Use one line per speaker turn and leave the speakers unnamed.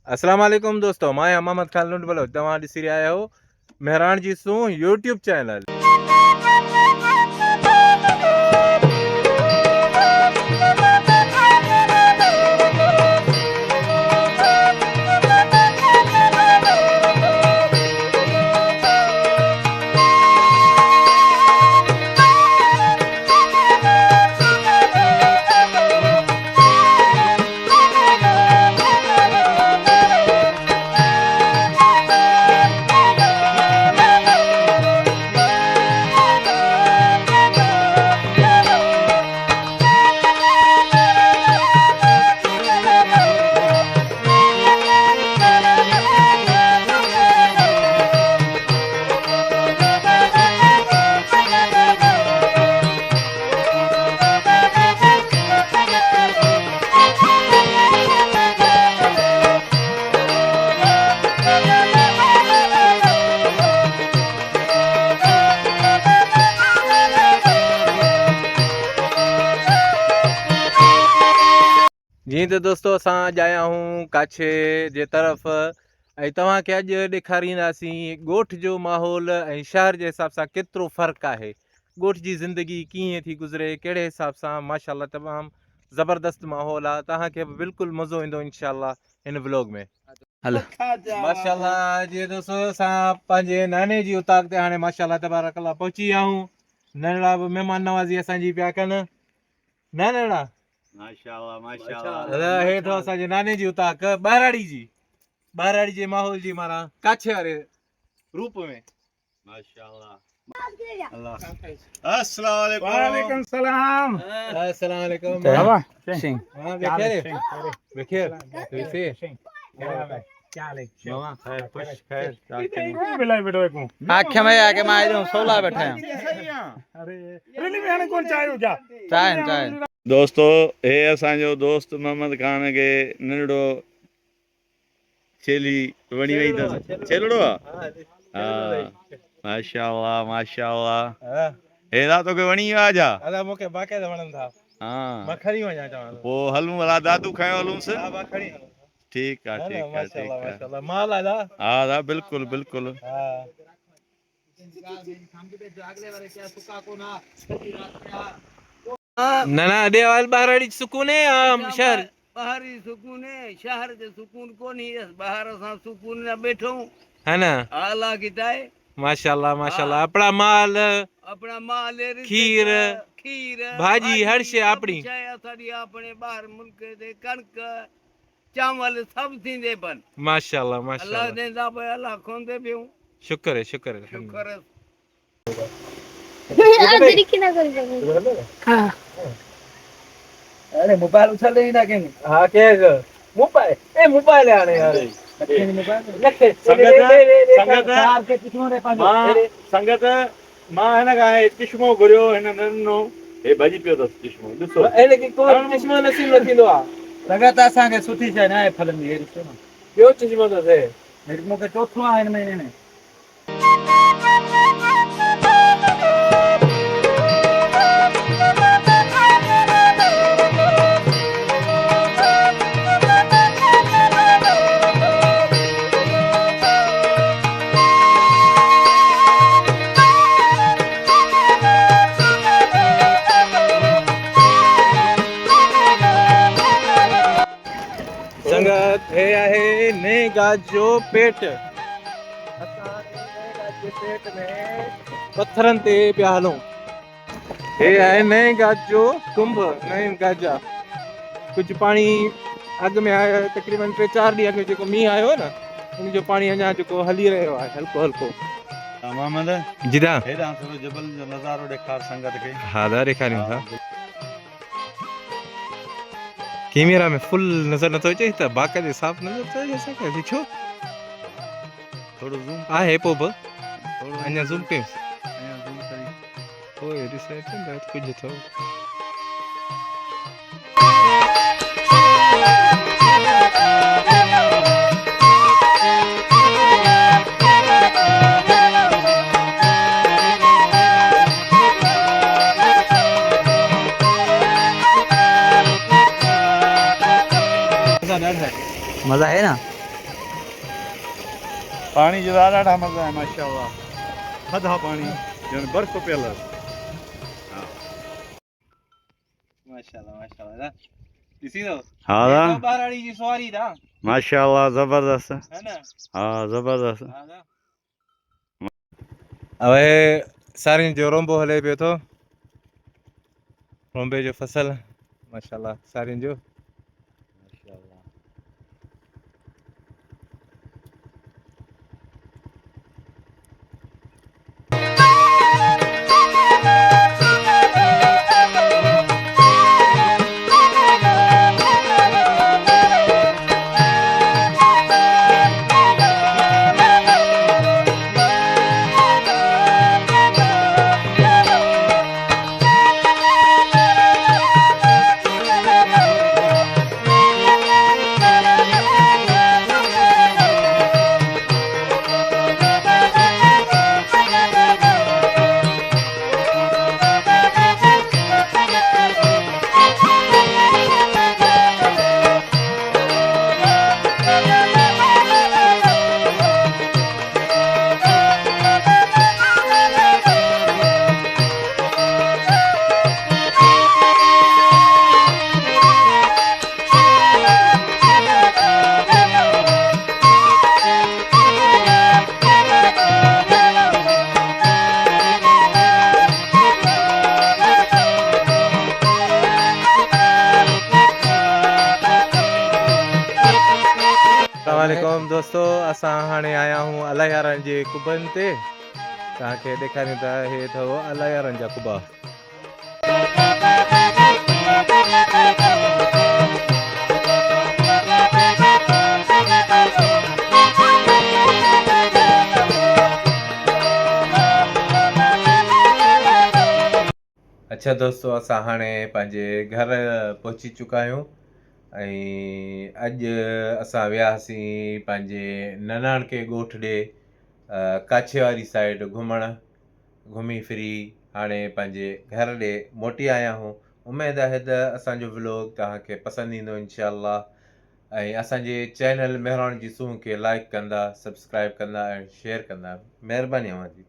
अस्सलाम वालेकुम दोस्तों, मैं मोहम्मद खान लुंड बोलो तव्हां ॾिसी रहिया आहियो मेहरान जी सूं यूट्यूब चैनल। जी तो दोस्तों असां अॼु आया हूँ कच्छ जे तरफ़ ऐं तव्हांखे अॼु ॾेखारींदासीं ॻोठ जो माहौल ऐं शहर जे हिसाब सां केतिरो फ़र्क़ु आहे। ॻोठ जी ज़िंदगी कीअं थी गुज़रे, कहिड़े हिसाब सां माशाल्लाह तमामु ज़बरदस्त माहौल आहे। तव्हांखे बिल्कुलु मज़ो ईंदो इंशाल्लाह हिन व्लॉग में। हलो माशाल्लाह जी दोस्तों असां पंहिंजे नाने जी उताक ते हाणे माशाल्लाह तबारकल्ला पहुची विया आहियूं। नंढड़ा बि महिमान नवाज़ी असांजी पिया कनि न नंढड़ा
माशाल्लाह माशाल्लाह
हे तो असांजे नाने जी उताक ॿाहिराड़ी जे माहौल जी माना कच्छ वारे रूप में
माशाल्लाह अल्लाह अस्सलाम वालेकुम
वालेकुम सलाम।
अस्सलाम वालेकुम
बाबा
सिंह हां बेखैर कैसे
मामा खैर खुश खैर
बिलाई बैठो को
आखे में आके मैं आई हूं 16 बैठे हैं।
अरे रिली में हाणे कोन चाय हो क्या
चाय
दोस्तों हे असांजो दोस्त मोहम्मद खान खे नंढड़ो छेली वणी वई अथसि छेलड़ो आहे हा माशाल्लाह माशाल्लाह हेॾा तोखे वणी वियो आहे छा?
अदा मूंखे बाक़ाइदा वणनि था।
हा
मां खणी वञा चवां थो
पोइ हलूं भला दादू खयो हलूंसि।
हा मां खणी
ठीकु आहे ठीकु आहे
माशाल्लाह
ठीकु आहे
माशाल्लाह माल आदा
हा हा बिल्कुलु बिल्कुलु
हा ना ना अॾे वाल ॿाहिराड़ी सुकून है शहर
बाहरी सुकून है शहर जे सुकून कोनी बाहर असां सुकून न बैठो
है ना
आला किताए
माशाल्लाह माशाल्लाह अपना माल
अपना माल
खीर भाजी हर शे अपनी
असाडी अपने बाहर मुल्क दे कणक चावल सब थींदे पन
माशाल्लाह
अल्लाह
माशाल्लाह
देंदा पे अल्लाह खोंदे पियो
शुक्र है शुक्र है
शुक्र
हां अरे मोबाइल उछल ही ना के
हां के मोबाइल आने यार
संगत मां हिन खां चश्मो घुरियो हिन नन्नो हे भॼी पियो अथसि चश्मो ॾिसो
एने की कोई चश्मो नसीब न थींदो आहे
लॻा त असांखे सुठी शइ न आहे फलंदी हे ॾिसो न
ॿियो चश्मो थो थिए
हिकु मूंखे चौथो आहे हिन महीने में
संगत हे आहे नए गाज जो पेट पेट में पत्थरन ते पिया हलूं हे आहे नए गाज जो कुंभ नए गाजा कुछ पानी अग में आयो तकरीबन 3-4 ॾींहं अॻु जेको मींहुं आयो न उन जो पानी अञा जेको हली रहियो आहे हल्को हल्को
मोहम्मद
जिदा
हेॾां थोरो जबल जो नज़ारो ॾेखार संगत खे
हा दा ॾेखारियूं था कैमरा में फुल नज़र नथो अचे त बाक़ाइदे साफ़ नज़र थो अचे असांखे छो
थोरो ज़ूम
आहे पोइ बि
थोरो
अञा ज़ूम कयूं
अञा ज़ूम करी
पोइ ॾिसाए त कुझु थो
मजा है ना
पाणी जो ॾाढा मज़ा आहे माशाअल्लाह थधा पाणी ॼण बर्फ़ पियल
माशाल्लाह माशाल्लाह ॾिसी थो
हा
ये
दा
तो बहिराणी जी सवारी था
माशाअल्लाह ज़बरदस्त
है ना
हा ज़बरदस्त
હવે સારી જો રોંબો હલે पियो थो रोंबे जो फसल माशाल्लाह सारियुनि जो अस्सलामुअलैकुम दोस्तों असां हाणे आया हूँ अलायारनि जे कुबनि ते तव्हांखे ॾेखारियूं था हे अथव अलायारनि जा कुबा अच्छा दोस्तों असां हाणे पंहिंजे घर पहुची चुका आहियूं ऐं अॼु असां वियासीं पंहिंजे ननाणके ॻोठ ॾे काछे वारी साइड घुमणु घुमी फिरी हाणे पंहिंजे घर ॾे मोटी आया आहियूं उमेदु आहे त असांजो व्लॉग तव्हांखे पसंदि ईंदो इंशाअल्लाह ऐं असांजे चैनल महिराण जी सूंह खे लाइक कंदा सब्सक्राइब कंदा ऐं शेयर कंदा महिरबानी अव्हां जी